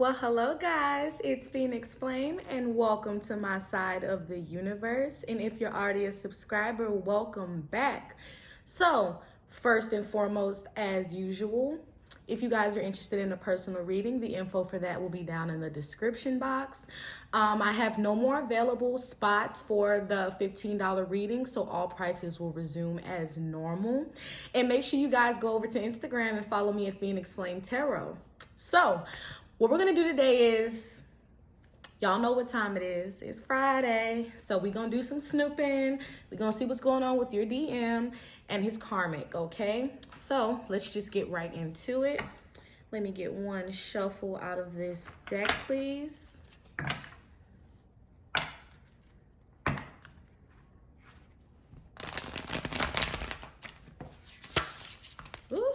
Well, hello guys, it's Phoenix Flame and welcome to my side of the universe. And if you're already a subscriber, welcome back. So, first and foremost, as usual, if you guys are interested in a personal reading, the info for that will be down in the description box. I have no more available spots for the $15 reading, so all prices will resume as normal. And make sure you guys go over to Instagram and follow me at Phoenix Flame Tarot. So, what we're going to do today is, y'all know what time it is. It's Friday. So we're going to do some snooping. We're going to see what's going on with your DM and his karmic, okay? So let's just get right into it. Let me get one shuffle out of this deck, please. Ooh.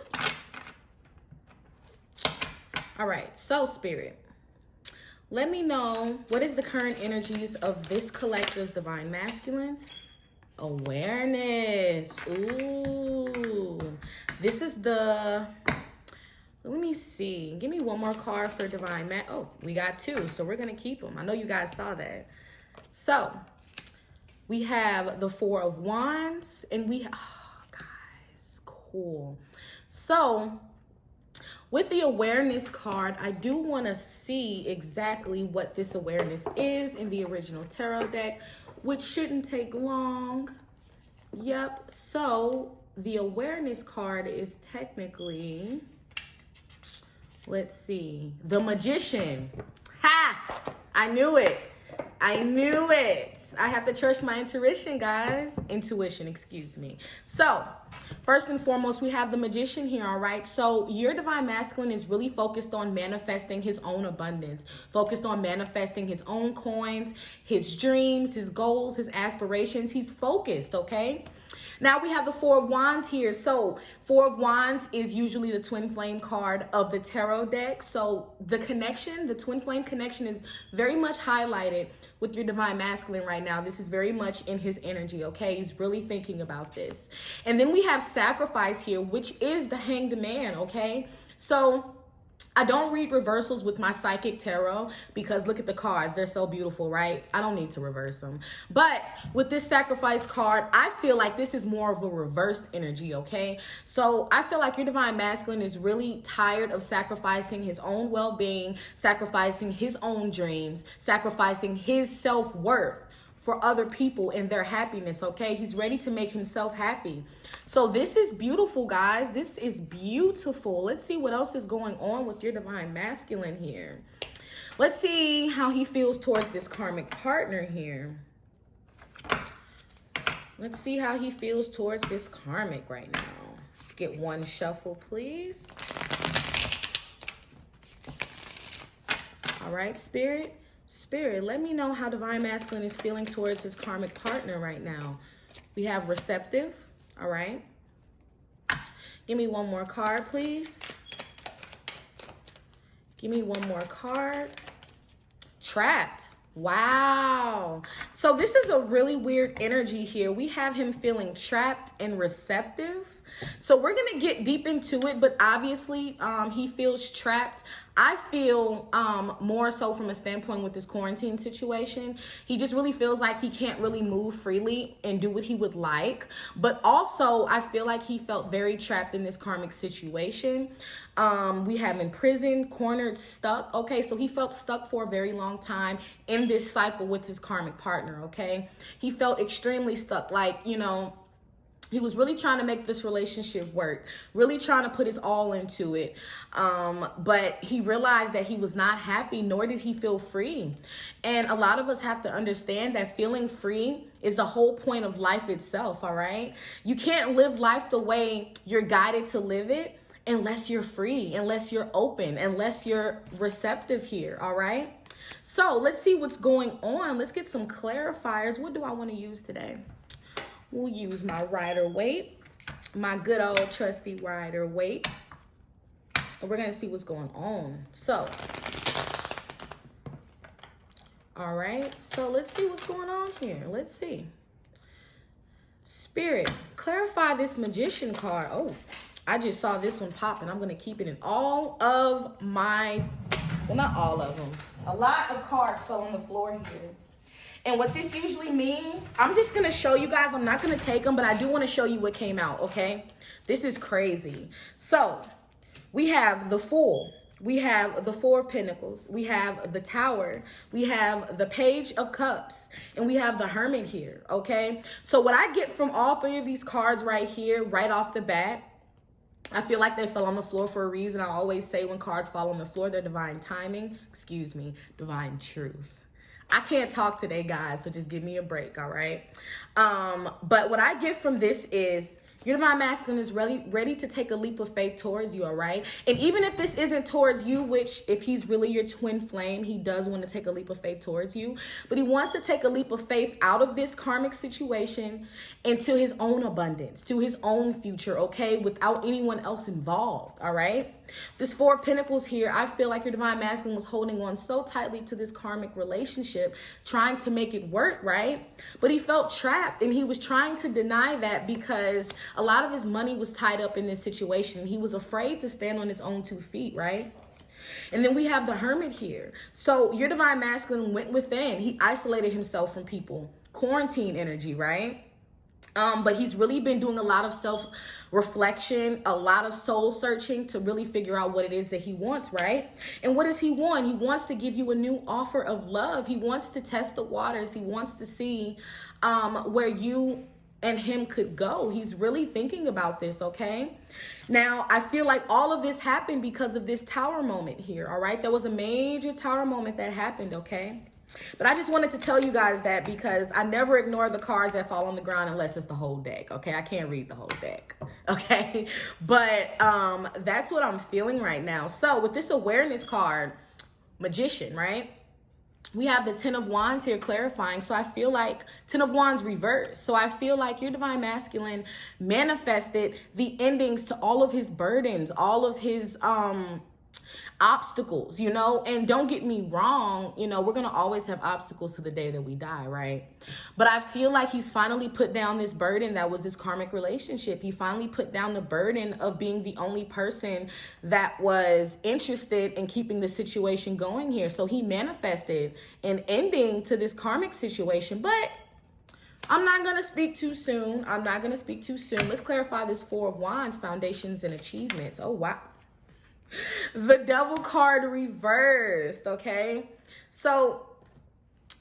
All right, so Spirit, let me know what is the current energies of this collective's divine masculine. Awareness. Ooh, this is the, let me see. Give me one more card for divine oh, we got two, so we're going to keep them. I know you guys saw that. So we have the Four of Wands and oh, guys, cool. So with the awareness card, I do want to see exactly what this awareness is in the original tarot deck, which shouldn't take long. Yep. So the awareness card is technically, let's see, the Magician. Ha! I knew it. I knew it. I have to trust my intuition, guys. Intuition, excuse me. So, first and foremost, we have the Magician here, all right? So, your divine masculine is really focused on manifesting his own abundance, focused on manifesting his own coins, his dreams, his goals, his aspirations. He's focused, okay? Now we have the Four of Wands here. So Four of Wands is usually the twin flame card of the tarot deck. So the connection, the twin flame connection is very much highlighted with your divine masculine right now. This is very much in his energy, okay? He's really thinking about this. And then we have Sacrifice here, which is the Hanged Man, okay? So I don't read reversals with my psychic tarot because look at the cards. They're so beautiful, right? I don't need to reverse them. But with this Sacrifice card, I feel like this is more of a reversed energy, okay? So I feel like your divine masculine is really tired of sacrificing his own well-being, sacrificing his own dreams, sacrificing his self-worth for other people and their happiness, okay? He's ready to make himself happy. So this is beautiful, guys. This is beautiful. Let's see what else is going on with your divine masculine here. Let's see how he feels towards this karmic partner here. Let's see how he feels towards this karmic right now. Let's get one shuffle, please. All right, Spirit. Spirit, let me know how divine masculine is feeling towards his karmic partner right now. We have receptive. All right. Give me one more card, please. Give me one more card. Trapped. Wow. So this is a really weird energy here. We have him feeling trapped and receptive. So we're going to get deep into it, but obviously he feels trapped. I feel more so from a standpoint with this quarantine situation. He just really feels like he can't really move freely and do what he would like. But also, I feel like he felt very trapped in this karmic situation. We have in prison, cornered, stuck. Okay, so he felt stuck for a very long time in this cycle with his karmic partner, okay? He felt extremely stuck, like, you know, he was really trying to make this relationship work, really trying to put his all into it. But he realized that he was not happy, nor did he feel free. And a lot of us have to understand that feeling free is the whole point of life itself, all right? You can't live life the way you're guided to live it unless you're free, unless you're open, unless you're receptive here, all right? So let's see what's going on. Let's get some clarifiers. What do I want to use today? We'll use my Rider-Waite, my good old trusty Rider-Waite. And we're going to see what's going on. So, all right. So let's see what's going on here. Let's see. Spirit, clarify this Magician card. Oh, I just saw this one pop and I'm going to keep it in all of my Well, not all of them. A lot of cards fell on the floor here. And what this usually means, I'm just going to show you guys. I'm not going to take them, but I do want to show you what came out, okay? This is crazy. So, we have the Fool. We have the Four of Pentacles. We have the Tower. We have the Page of Cups. And we have the Hermit here, okay? So, what I get from all three of these cards right here, right off the bat, I feel like they fell on the floor for a reason. I always say when cards fall on the floor, they're divine timing. Excuse me, divine truth. I can't talk today, guys, so just give me a break, all right? But what I get from this is your divine masculine is ready to take a leap of faith towards you, all right? And even if this isn't towards you, which if he's really your twin flame, he does want to take a leap of faith towards you. But he wants to take a leap of faith out of this karmic situation into his own abundance, to his own future, okay? Without anyone else involved, all right? This Four of Pentacles here, I feel like your divine masculine was holding on so tightly to this karmic relationship, trying to make it work, right? But he felt trapped, and he was trying to deny that because a lot of his money was tied up in this situation. He was afraid to stand on his own 2 feet, right? And then we have the Hermit here. So your divine masculine went within. He isolated himself from people. Quarantine energy, right? But he's really been doing a lot of self-reflection, a lot of soul searching to really figure out what it is that he wants, right? And what does he want? He wants to give you a new offer of love. He wants to test the waters. He wants to see where you and him could go. He's really thinking about this, okay? Now, I feel like all of this happened because of this Tower moment here, all right? There was a major Tower moment that happened, okay? But I just wanted to tell you guys that because I never ignore the cards that fall on the ground unless it's the whole deck, okay? I can't read the whole deck, okay? But that's what I'm feeling right now. So with this awareness card, Magician, right? We have the Ten of Wands here clarifying. So I feel like Ten of Wands reversed. So I feel like your divine masculine manifested the endings to all of his burdens, all of his obstacles, you know. And don't get me wrong, you know, we're gonna always have obstacles to the day that we die, right? But I feel like he's finally put down this burden that was this karmic relationship. He finally put down the burden of being the only person that was interested in keeping the situation going here. So he manifested an ending to this karmic situation. But I'm not going to speak too soon. Let's clarify this Four of Wands, foundations and achievements. Oh, wow. The Devil card reversed, okay? So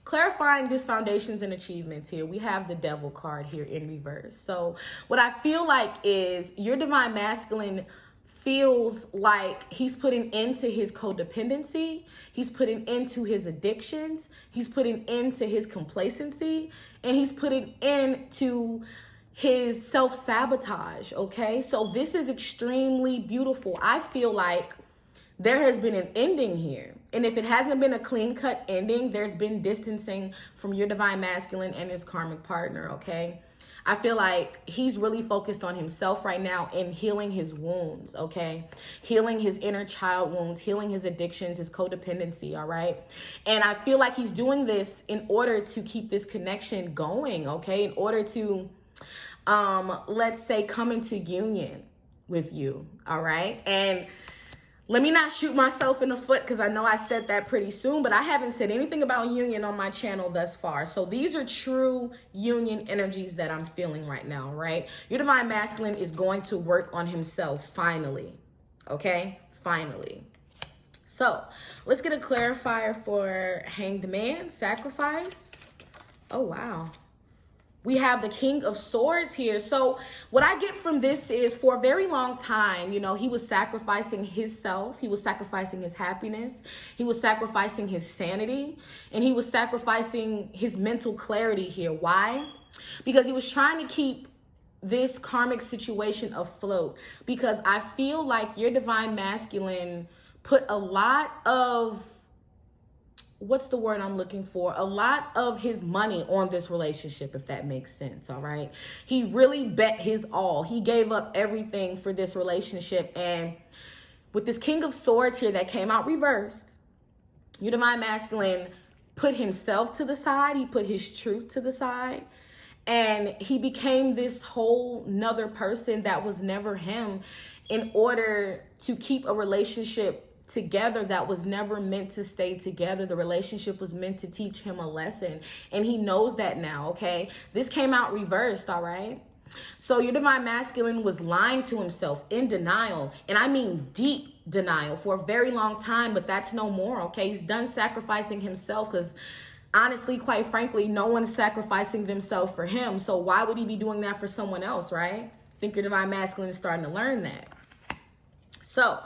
clarifying this foundations and achievements here, we have the Devil card here in reverse. So what I feel like is your divine masculine feels like he's putting into his codependency, he's putting into his addictions, he's putting into his complacency, and he's putting into his self-sabotage, okay? So this is extremely beautiful. I feel like there has been an ending here. And if it hasn't been a clean-cut ending, there's been distancing from your divine masculine and his karmic partner, okay? I feel like he's really focused on himself right now and healing his wounds, okay? Healing his inner child wounds, healing his addictions, his codependency, all right? And I feel like he's doing this in order to keep this connection going, okay? In order to let's say come into union with you, all right? And let me not shoot myself in the foot because I know I said that pretty soon, but I haven't said anything about union on my channel thus far. So these are true union energies that I'm feeling right now, right? Your divine masculine is going to work on himself finally, okay? Finally. So let's get a clarifier for Hanged Man, sacrifice. Oh, wow. We have the King of Swords here. So what I get from this is for a very long time, you know, he was sacrificing his self. He was sacrificing his happiness. He was sacrificing his sanity. And he was sacrificing his mental clarity here. Why? Because he was trying to keep this karmic situation afloat. Because I feel like your divine masculine put a lot of, what's the word I'm looking for? A lot of his money on this relationship, if that makes sense, all right? He really bet his all. He gave up everything for this relationship. And with this King of Swords here that came out reversed, your divine masculine put himself to the side. He put his truth to the side. And he became this whole nother person that was never him in order to keep a relationship together that was never meant to stay together. The relationship was meant to teach him a lesson, and he knows that now, okay? This came out reversed, all right? So your divine masculine was lying to himself, in denial, and I mean deep denial, for a very long time, but that's no more, okay? He's done sacrificing himself, because honestly, quite frankly, no one's sacrificing themselves for him. So why would he be doing that for someone else, right? I think your divine masculine is starting to learn that. So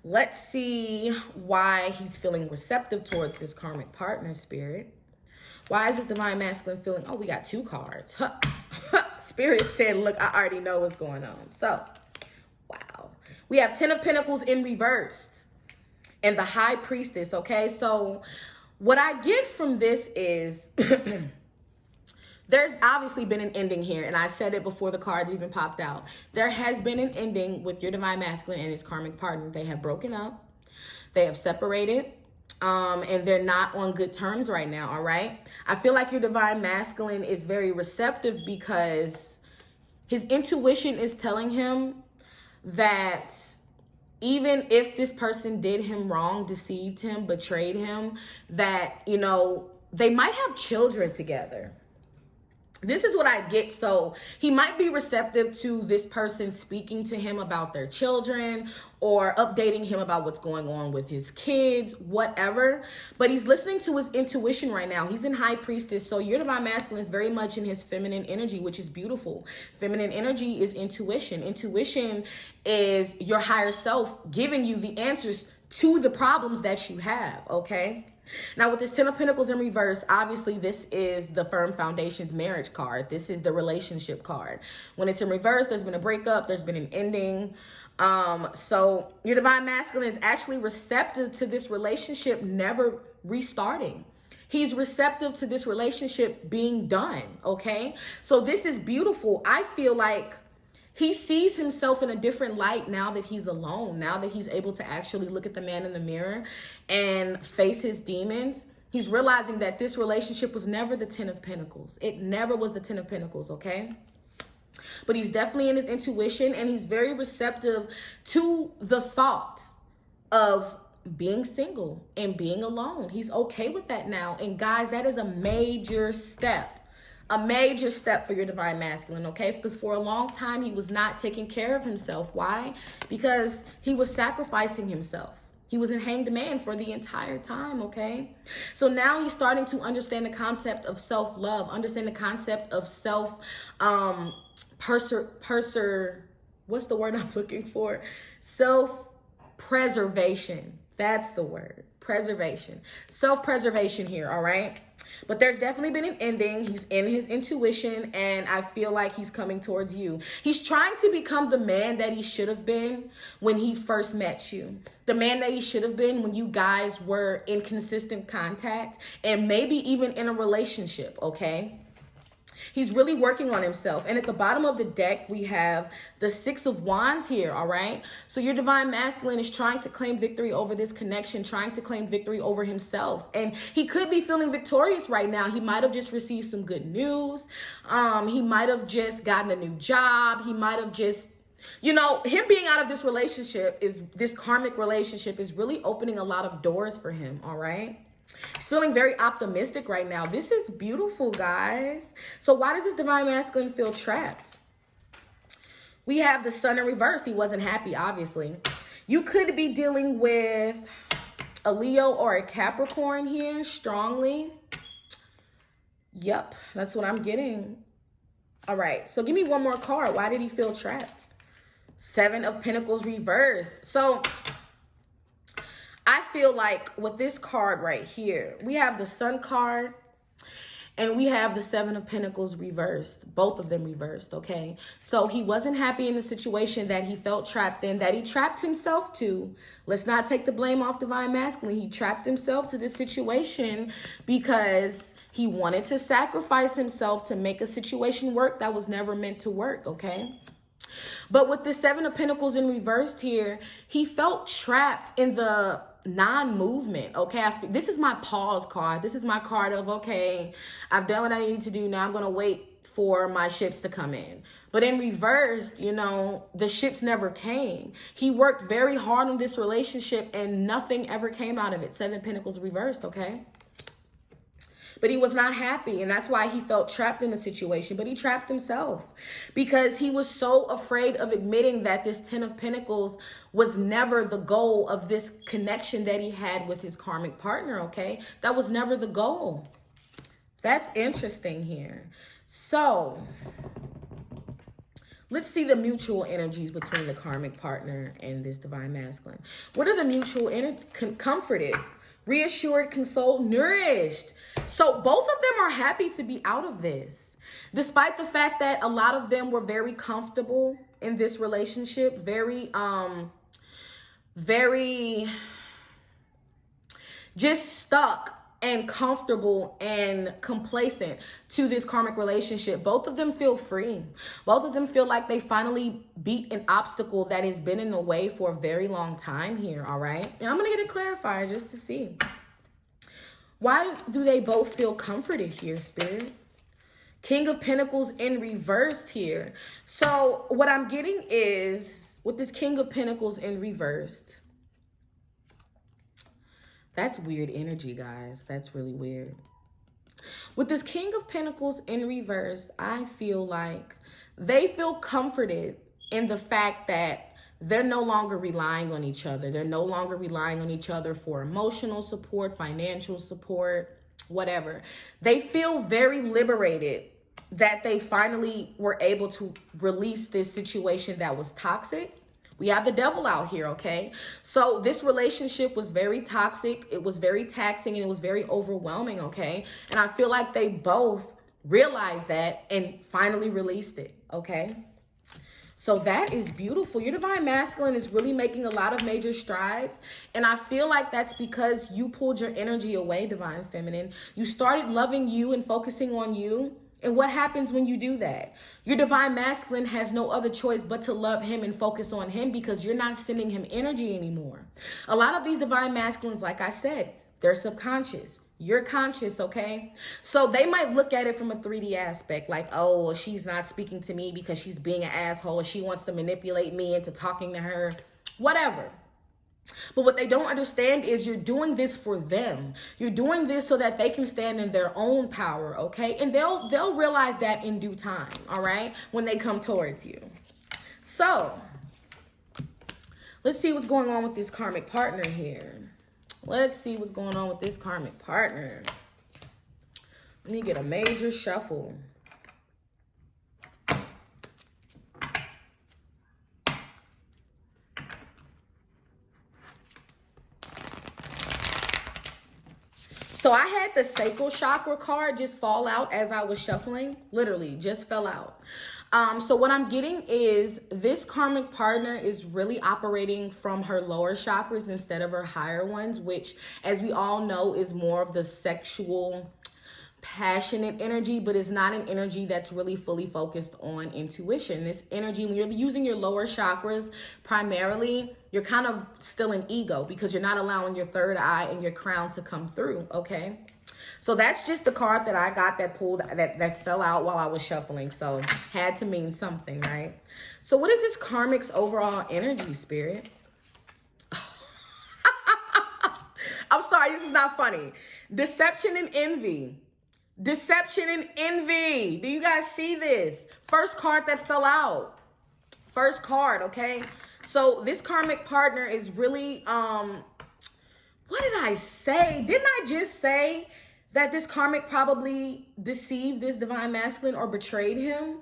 let's see why he's feeling receptive towards this karmic partner, Spirit. Why is this divine masculine feeling, oh, we got 2 cards. Spirit said, look, I already know what's going on. So, wow. We have 10 of Pentacles in reversed and the High Priestess, okay? So what I get from this is there's obviously been an ending here, and I said it before the cards even popped out. There has been an ending with your divine masculine and his karmic partner. They have broken up. They have separated, and they're not on good terms right now, all right? I feel like your divine masculine is very receptive because his intuition is telling him that even if this person did him wrong, deceived him, betrayed him, that, you know, they might have children together. This is what I get. So he might be receptive to this person speaking to him about their children or updating him about what's going on with his kids, whatever. But he's listening to his intuition right now. He's in High Priestess. So your divine masculine is very much in his feminine energy, which is beautiful. Feminine energy is intuition. Intuition is your higher self giving you the answers to the problems that you have, okay? Now, with this 10 of Pentacles in reverse, obviously this is the Firm Foundations marriage card. This is the relationship card. When it's in reverse, there's been a breakup, there's been an ending. So your divine masculine is actually receptive to this relationship never restarting. He's receptive to this relationship being done, okay? So this is beautiful. I feel like he sees himself in a different light now that he's alone, now that he's able to actually look at the man in the mirror and face his demons. He's realizing that this relationship was never the 10 of Pentacles. It never was the 10 of Pentacles, okay? But he's definitely in his intuition, and he's very receptive to the thought of being single and being alone. He's okay with that now. And guys, that is a major step. A major step for your divine masculine, okay? Because for a long time, he was not taking care of himself. Why? Because he was sacrificing himself. He was in hanged man for the entire time, okay? So now he's starting to understand the concept of self-love, understand the concept of what's the word I'm looking for? Self-preservation. That's the word. Preservation. Self-preservation here, all right? But there's definitely been an ending. He's in his intuition, and I feel like he's coming towards you. He's trying to become the man that he should have been when he first met you. The man that he should have been when you guys were in consistent contact and maybe even in a relationship, okay? He's really working on himself. And at the bottom of the deck, we have the 6 of Wands here, all right? So your divine masculine is trying to claim victory over this connection, trying to claim victory over himself. And he could be feeling victorious right now. He might have just received some good news. He might have just gotten a new job. He might have just, you know, him being out of this relationship, this karmic relationship, is really opening a lot of doors for him, all right? He's feeling very optimistic right now. This is beautiful, guys. So why does this divine masculine feel trapped? We have the Sun in reverse. He wasn't happy, obviously. You could be dealing with a Leo or a Capricorn here strongly. Yep, that's what I'm getting. All right, so give me one more card. Why did he feel trapped? 7 of Pentacles reverse. So I feel like with this card right here, we have the Sun card and we have the 7 of Pentacles reversed, both of them reversed, okay? So he wasn't happy in the situation that he felt trapped in, that he trapped himself to. Let's not take the blame off divine masculine. He trapped himself to this situation because he wanted to sacrifice himself to make a situation work that was never meant to work, okay? But with the 7 of Pentacles in reversed here, he felt trapped in the non-movement, okay? This is my pause card. This is my card of, okay, I've done what I need to do. Now I'm going to wait for my ships to come in. But in reverse, you know, the ships never came. He worked very hard on this relationship and nothing ever came out of it. 7 Pentacles reversed, okay? But he was not happy, and that's why he felt trapped in the situation. But he trapped himself because he was so afraid of admitting that this 10 of Pentacles was never the goal of this connection that he had with his karmic partner, okay? That was never the goal. That's interesting here. So let's see the mutual energies between the karmic partner and this divine masculine. What are the mutual comforted, reassured, consoled, nourished? So both of them are happy to be out of this, despite the fact that a lot of them were very comfortable in this relationship, very just stuck and comfortable and complacent to this karmic relationship. Both of them feel free. Both of them feel like they finally beat an obstacle that has been in the way for a very long time here, all right? And I'm going to get a clarifier just to see. Why do they both feel comforted here, Spirit? King of Pentacles in reversed here. So what I'm getting is, with this King of Pentacles in reversed, that's weird energy, guys. That's really weird. With this King of Pentacles in reverse, I feel like they feel comforted in the fact that they're no longer relying on each other. They're no longer relying on each other for emotional support, financial support, whatever. They feel very liberated that they finally were able to release this situation that was toxic. We have the devil out here, okay? So this relationship was very toxic. It was very taxing and it was very overwhelming, okay? And I feel like they both realized that and finally released it, okay? So that is beautiful. Your divine masculine is really making a lot of major strides. And I feel like that's because you pulled your energy away, divine feminine. You started loving you and focusing on you. And what happens when you do that? Your divine masculine has no other choice but to love him and focus on him because you're not sending him energy anymore. A lot of these divine masculines, like I said, they're subconscious. You're conscious, okay? So they might look at it from a 3D aspect, like, oh, well, she's not speaking to me because she's being an asshole. She wants to manipulate me into talking to her, whatever. But what they don't understand is you're doing this for them. You're doing this so that they can stand in their own power, okay? And they'll realize that in due time, all right? When they come towards you. So let's see what's going on with this karmic partner here. Let's see what's going on with this karmic partner. Let me get a major shuffle. So I had the sacral chakra card just fall out as I was shuffling. Literally, just fell out. So what I'm getting is this karmic partner is really operating from her lower chakras instead of her higher ones, which, as we all know, is more of the sexual, passionate energy, but it's not an energy that's really fully focused on intuition. This energy, when you're using your lower chakras primarily, you're kind of still in ego because you're not allowing your third eye and your crown to come through, okay? So that's just the card that I got that pulled, that fell out while I was shuffling. So had to mean something, right? So what is this karmic's overall energy, Spirit? I'm sorry, this is not funny. Deception and envy. Deception and envy. Do you guys see this? First card that fell out. First card, okay? So this karmic partner is really, what did I say? Didn't I just say that this karmic probably deceived this divine masculine or betrayed him?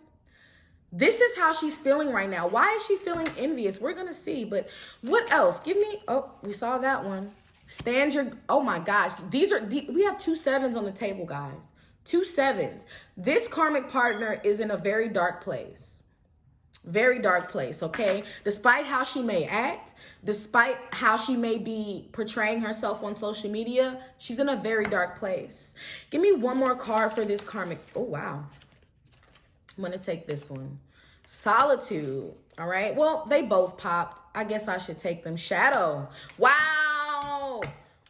This is how she's feeling right now. Why is she feeling envious? We're going to see. But what else? Give me, oh, we saw that one. Stand your, oh my gosh. We have 2 7s on the table, guys. 2 7s. This karmic partner is in a very dark place. Very dark place, okay? Despite how she may act, despite how she may be portraying herself on social media, she's in a very dark place. Give me one more card for this karmic. Oh, wow. I'm going to take this one. Solitude, all right? Well, they both popped. I guess I should take them. Shadow. Wow.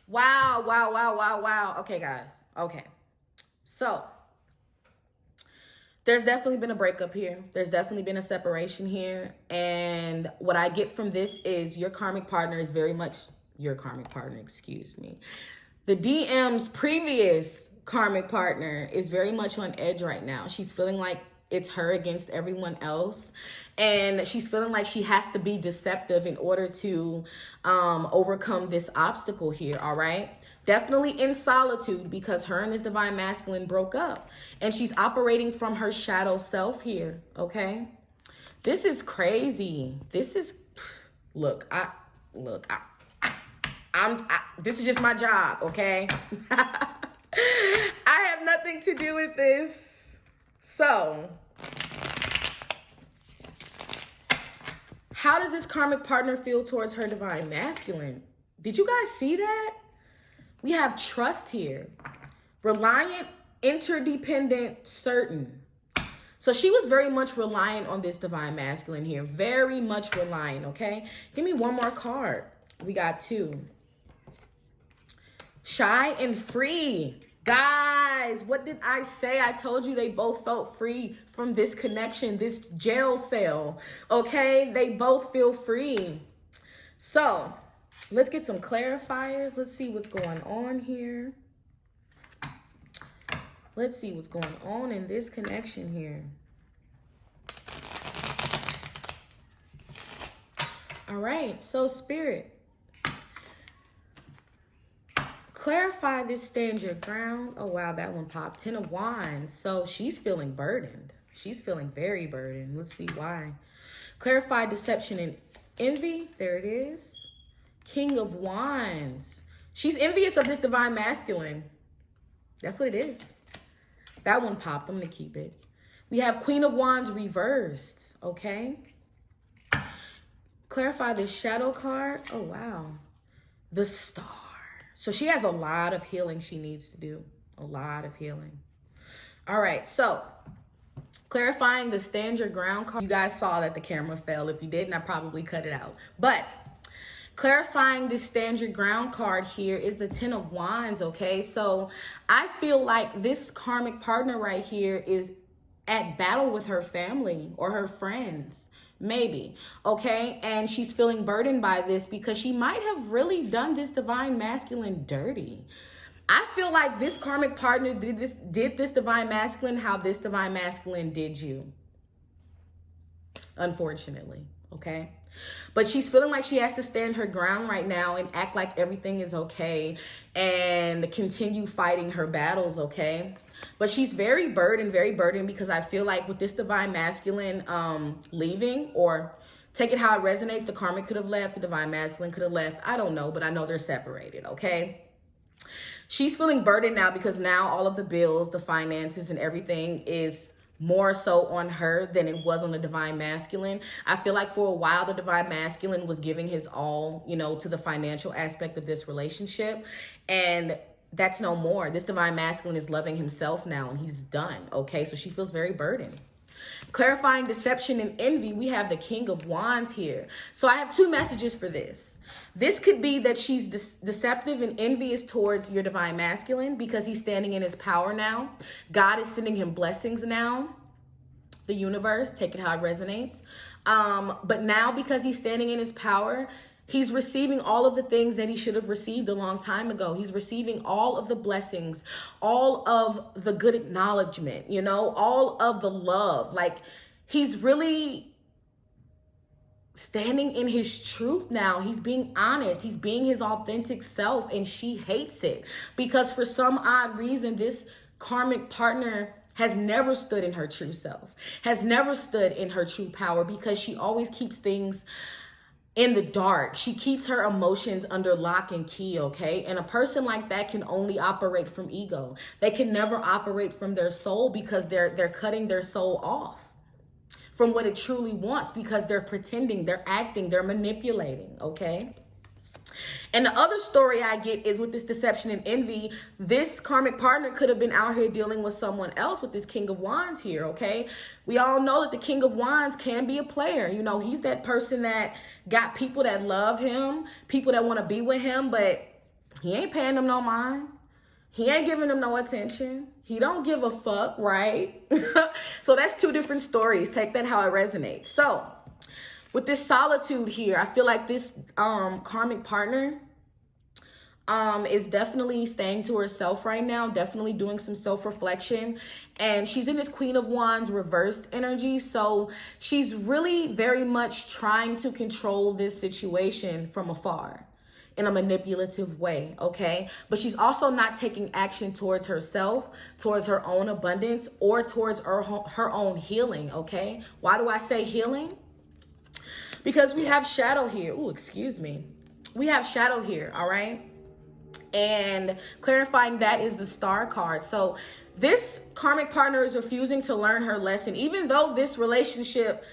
Wow, wow, wow, wow, wow. Okay, guys. Okay. So There's definitely been a breakup here. There's definitely been a separation here. And what I get from this is your karmic partner is very much your karmic partner, excuse me. The DM's previous karmic partner is very much on edge right now. She's feeling like it's her against everyone else. And she's feeling like she has to be deceptive in order to overcome this obstacle here, all right? Definitely in solitude because her and this divine masculine broke up. And she's operating from her shadow self here, okay? This is crazy. This is, this is just my job, okay? I have nothing to do with this. So, how does this karmic partner feel towards her divine masculine? Did you guys see that? We have trust here. Reliant, interdependent, certain. So she was very much reliant on this divine masculine here. Very much reliant, okay? Give me one more card. We got 2. Shy and free. Guys, what did I say? I told you they both felt free from this connection, this jail cell, okay? They both feel free. So, let's get some clarifiers. Let's see what's going on here. Let's see what's going on in this connection here. All right, so Spirit. Clarify this, stand your ground. Oh, wow, that one popped. 10 of Wands. So she's feeling burdened. She's feeling very burdened. Let's see why. Clarify deception and envy. There it is. King of Wands. She's envious of this divine masculine. That's what it is. That one popped. I'm going to keep it. We have Queen of Wands reversed. Okay. Clarify this shadow card. Oh, wow. The Star. So she has a lot of healing she needs to do. A lot of healing. All right. So clarifying the stand your ground card. You guys saw that the camera fell. If you didn't, I probably cut it out. But clarifying this stand your ground card here is the 10 of Wands, okay? So I feel like this karmic partner right here is at battle with her family or her friends, maybe, okay? And she's feeling burdened by this because she might have really done this divine masculine dirty. I feel like this karmic partner did this divine masculine how this divine masculine did you, unfortunately, okay? But she's feeling like she has to stand her ground right now and act like everything is okay and continue fighting her battles, okay? But she's very burdened because I feel like with this divine masculine leaving, or take it how it resonates, the karmic could have left, the divine masculine could have left. I don't know, but I know they're separated, okay? She's feeling burdened now because now all of the bills, the finances, and everything is more so on her than it was on the divine masculine. I feel like for a while, the divine masculine was giving his all, you know, to the financial aspect of this relationship. And that's no more. This divine masculine is loving himself now and he's done. Okay, so she feels very burdened. Clarifying deception and envy, we have the King of Wands here. So I have 2 messages for this. This could be that she's deceptive and envious towards your divine masculine because he's standing in his power now. God is sending him blessings now. The universe, take it how it resonates. But now because he's standing in his power, he's receiving all of the things that he should have received a long time ago. He's receiving all of the blessings, all of the good acknowledgement, you know, all of the love. Like, he's really standing in his truth now. He's being honest. He's being his authentic self, and she hates it because for some odd reason, this karmic partner has never stood in her true self, has never stood in her true power because she always keeps things in the dark. She keeps her emotions under lock and key, okay? And a person like that can only operate from ego. They can never operate from their soul because they're cutting their soul off from what it truly wants because they're pretending, they're acting, they're manipulating, okay? And the other story I get is with this deception and envy, this karmic partner could have been out here dealing with someone else with this King of Wands here, okay? We all know that the King of Wands can be a player. You know, he's that person that got people that love him, people that want to be with him, but he ain't paying them no mind. He ain't giving them no attention. He don't give a fuck, right? So that's two different stories. Take that how it resonates. So with this solitude here, I feel like this karmic partner is definitely staying to herself right now, definitely doing some self-reflection. And she's in this Queen of Wands reversed energy. So she's really very much trying to control this situation from afar in a manipulative way, okay? But she's also not taking action towards herself, towards her own abundance, or towards her own healing, okay? Why do I say healing? Because we have shadow here. Ooh, excuse me. We have shadow here, all right? And clarifying that is the Star card. So this karmic partner is refusing to learn her lesson. Even though this relationship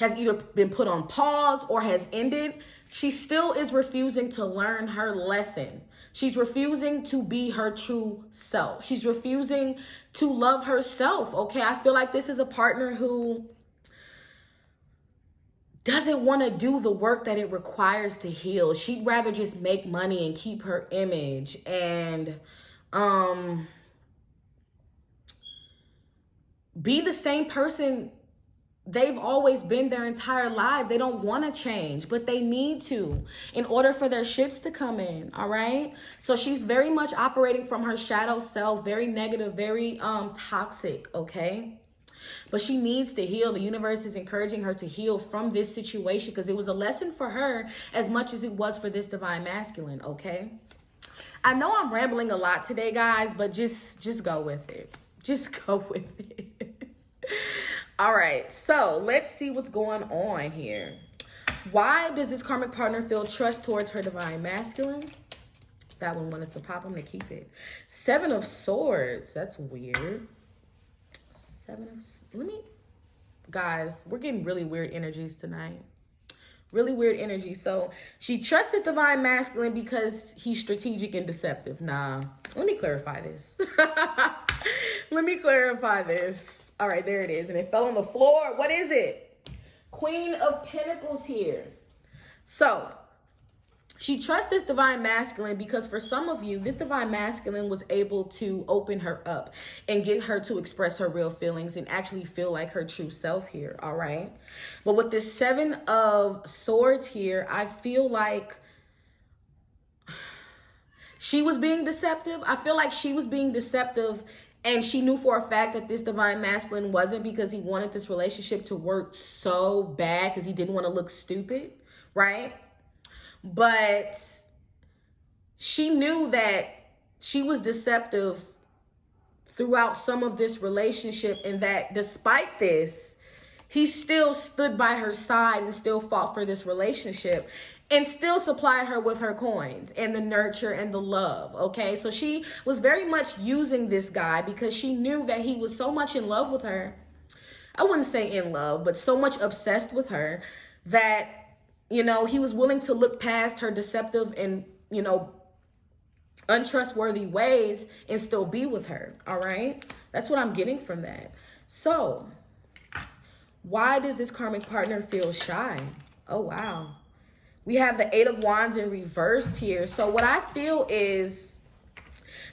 has either been put on pause or has ended, she still is refusing to learn her lesson. She's refusing to be her true self. She's refusing to love herself, okay? I feel like this is a partner who doesn't want to do the work that it requires to heal. She'd rather just make money and keep her image and be the same person they've always been their entire lives. They don't want to change, but they need to in order for their ships to come in, all right? So she's very much operating from her shadow self, very negative, very toxic, okay? But she needs to heal. The universe is encouraging her to heal from this situation because it was a lesson for her as much as it was for this divine masculine, okay? I know I'm rambling a lot today, guys, but just go with it. Just go with it. All right, so let's see what's going on here. Why does this karmic partner feel trust towards her divine masculine? That one wanted to pop. I'm going to keep it. 7 of Swords. That's weird. Guys, we're getting really weird energies tonight. Really weird energy. So she trusts this divine masculine because he's strategic and deceptive. Nah, let me clarify this. Let me clarify this. All right, there it is. And it fell on the floor. What is it? Queen of Pentacles here. So she trusts this divine masculine because for some of you, this divine masculine was able to open her up and get her to express her real feelings and actually feel like her true self here, all right? But with this 7 of Swords here, I feel like she was being deceptive. I feel like she was being deceptive and she knew for a fact that this divine masculine wasn't, because he wanted this relationship to work so bad because he didn't want to look stupid, right? But she knew that she was deceptive throughout some of this relationship, and that despite this, he still stood by her side and still fought for this relationship and still supplied her with her coins and the nurture and the love, okay? So she was very much using this guy because she knew that he was so much in love with her. I wouldn't say in love, but so much obsessed with her that, you know, he was willing to look past her deceptive and, you know, untrustworthy ways and still be with her, all right? That's what I'm getting from that. So why does this karmic partner feel shy? Oh, wow. We have the 8 of Wands in reverse here. So what I feel is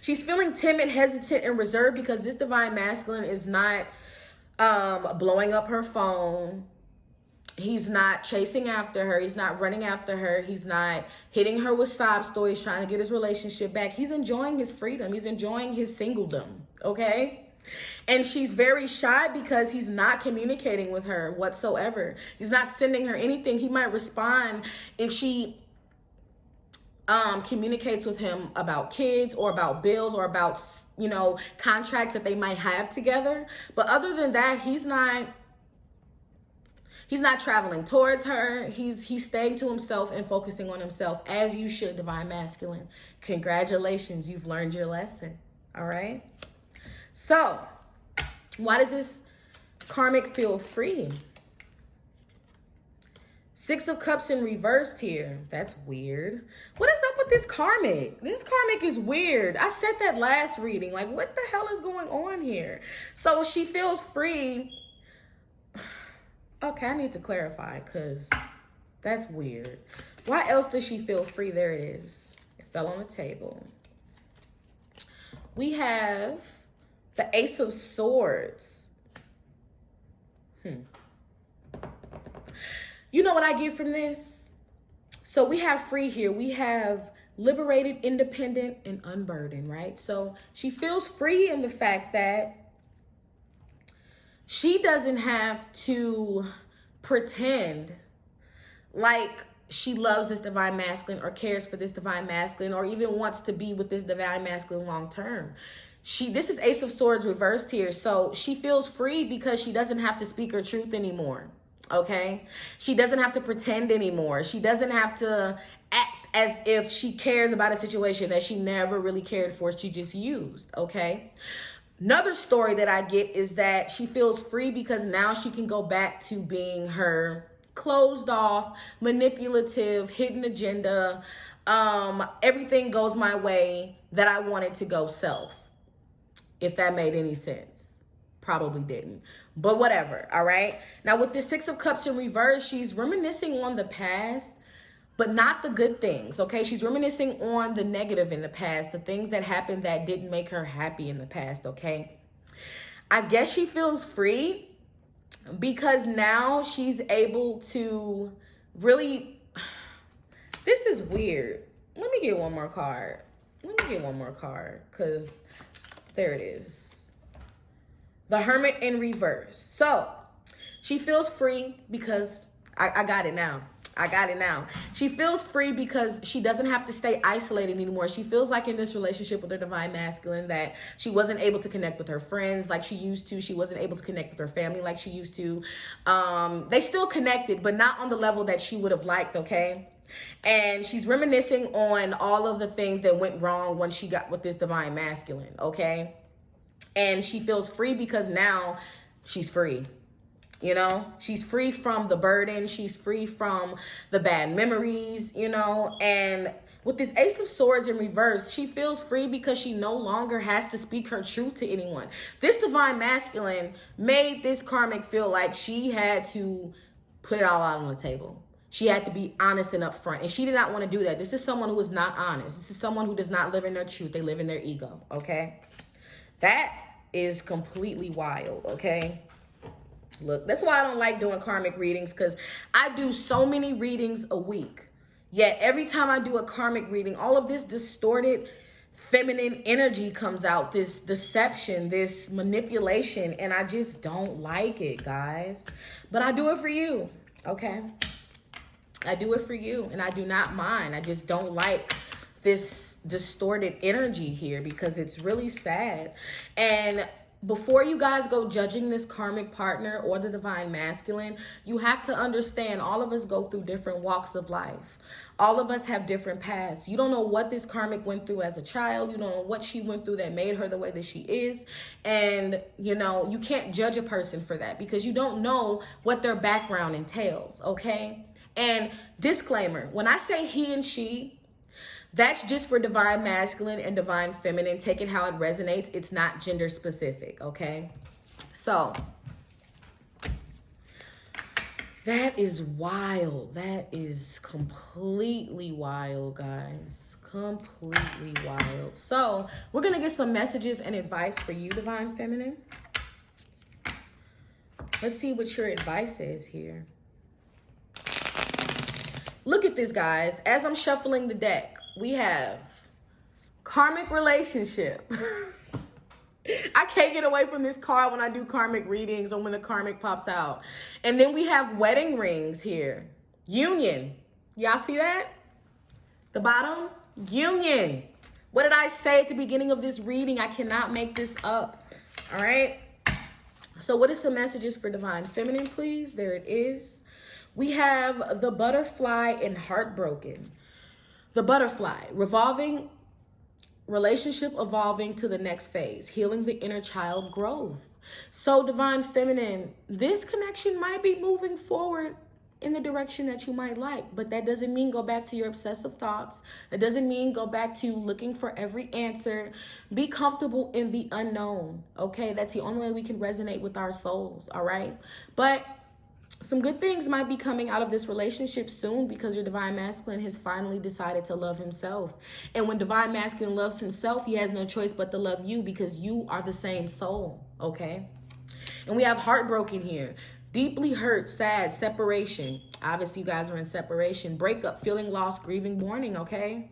she's feeling timid, hesitant, and reserved because this divine masculine is not blowing up her phone. He's not chasing after her. He's not running after her. He's not hitting her with sob stories, trying to get his relationship back. He's enjoying his freedom. He's enjoying his singledom, okay? And she's very shy because he's not communicating with her whatsoever. He's not sending her anything. He might respond if she communicates with him about kids or about bills or about, you know, contracts that they might have together. But other than that, he's not traveling towards her. He's staying to himself and focusing on himself, as you should, divine masculine. Congratulations, you've learned your lesson. All right. So why does this karmic feel free? 6 of Cups in reversed here. That's weird. What is up with this karmic? This karmic is weird. I said that last reading. Like, what the hell is going on here? So she feels free. Okay, I need to clarify because that's weird. Why else does she feel free? There it is. It fell on the table. we have the Ace of Swords. You know what I get from this? So we have free here. We have liberated, independent, and unburdened, right? So she feels free in the fact that she doesn't have to pretend like she loves this divine masculine or cares for this divine masculine or even wants to be with this divine masculine long term. This is Ace of Swords reversed here. So she feels free because she doesn't have to speak her truth anymore. Okay? She doesn't have to pretend anymore. She doesn't have to act as if she cares about a situation that she never really cared for. She just used. Okay? Another story that I get is that she feels free because now she can go back to being her closed off, manipulative, hidden agenda, everything goes my way that I wanted to go self. If that made any sense. Probably didn't. But whatever, all right? Now with the Six of Cups in reverse, she's reminiscing on the past, but not the good things, okay? She's reminiscing on the negative in the past, the things that happened that didn't make her happy in the past, okay? I guess she feels free because now she's able to really, this is weird. Let me get one more card. Because there it is. The Hermit in reverse. So she feels free because I got it now. She feels free because she doesn't have to stay isolated anymore. She feels like in this relationship with her divine masculine that she wasn't able to connect with her friends like she used to. She wasn't able to connect with her family like she used to. They still connected, but not on the level that she would have liked, okay? And she's reminiscing on all of the things that went wrong when she got with this divine masculine, okay? And she feels free because now she's free. You know, she's free from the burden. She's free from the bad memories, you know, and with this Ace of Swords in reverse, she feels free because she no longer has to speak her truth to anyone. This divine masculine made this karmic feel like she had to put it all out on the table. She had to be honest and upfront, and she did not want to do that. This is someone who is not honest. This is someone who does not live in their truth. They live in their ego, okay? That is completely wild, okay? Look, that's why I don't like doing karmic readings, because I do so many readings a week. Yet every time I do a karmic reading, all of this distorted feminine energy comes out, this deception, this manipulation, and I just don't like it, guys. But I do it for you, okay? I do it for you, and I do not mind. I just don't like this distorted energy here because it's really sad. And before you guys go judging this karmic partner or the divine masculine, you have to understand all of us go through different walks of life. All of us have different paths. You don't know what this karmic went through as a child. You don't know what she went through that made her the way that she is. And, you know, you can't judge a person for that because you don't know what their background entails, okay? And disclaimer, when I say he and she, that's just for divine masculine and divine feminine. Take it how it resonates. It's not gender specific, okay? So, that is wild. That is completely wild, guys. Completely wild. So, we're going to get some messages and advice for you, divine feminine. Let's see what your advice is here. Look at this, guys. As I'm shuffling the deck, we have karmic relationship. I can't get away from this card when I do karmic readings or when the karmic pops out. And then we have wedding rings here. Union. Y'all see that? The bottom? Union. What did I say at the beginning of this reading? I cannot make this up. All right. So what is some messages for divine feminine, please? There it is. We have the butterfly and heartbroken. The butterfly, revolving, relationship evolving to the next phase, healing the inner child growth. So divine feminine, this connection might be moving forward in the direction that you might like, but that doesn't mean go back to your obsessive thoughts. That doesn't mean go back to looking for every answer. Be comfortable in the unknown, okay? That's the only way we can resonate with our souls, all right? But some good things might be coming out of this relationship soon, because your divine masculine has finally decided to love himself. And when divine masculine loves himself, he has no choice but to love you, because you are the same soul, okay? And we have heartbroken here. Deeply hurt, sad, separation. Obviously, you guys are in separation. Breakup, feeling lost, grieving, mourning, okay?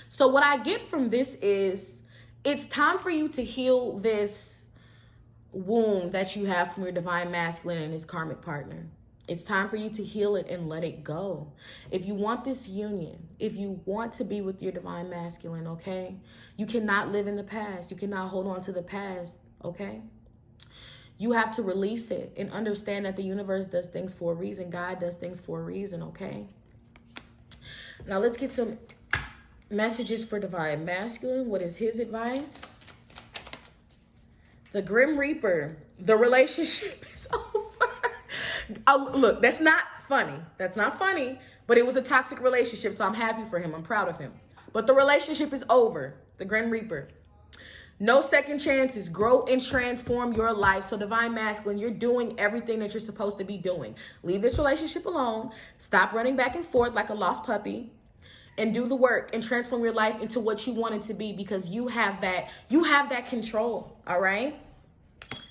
So what I get from this is it's time for you to heal this wound that you have from your divine masculine and his karmic partner. It's time for you to heal it and let it go. If you want this union, if you want to be with your divine masculine, okay? You cannot live in the past. You cannot hold on to the past, okay? You have to release it and understand that the universe does things for a reason. God does things for a reason, okay? Now let's get some messages for divine masculine. What is his advice? The Grim Reaper. The relationship is over. Oh, look, that's not funny. That's not funny. But it was a toxic relationship, so I'm happy for him. I'm proud of him. But the relationship is over. The Grim Reaper. No second chances. Grow and transform your life. So divine masculine, you're doing everything that you're supposed to be doing. Leave this relationship alone. Stop running back and forth like a lost puppy. And do the work and transform your life into what you want it to be, because you have that control, all right?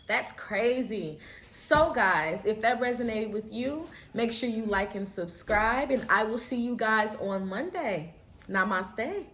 That's crazy. So guys, if that resonated with you, make sure you like and subscribe, and I will see you guys on Monday. Namaste.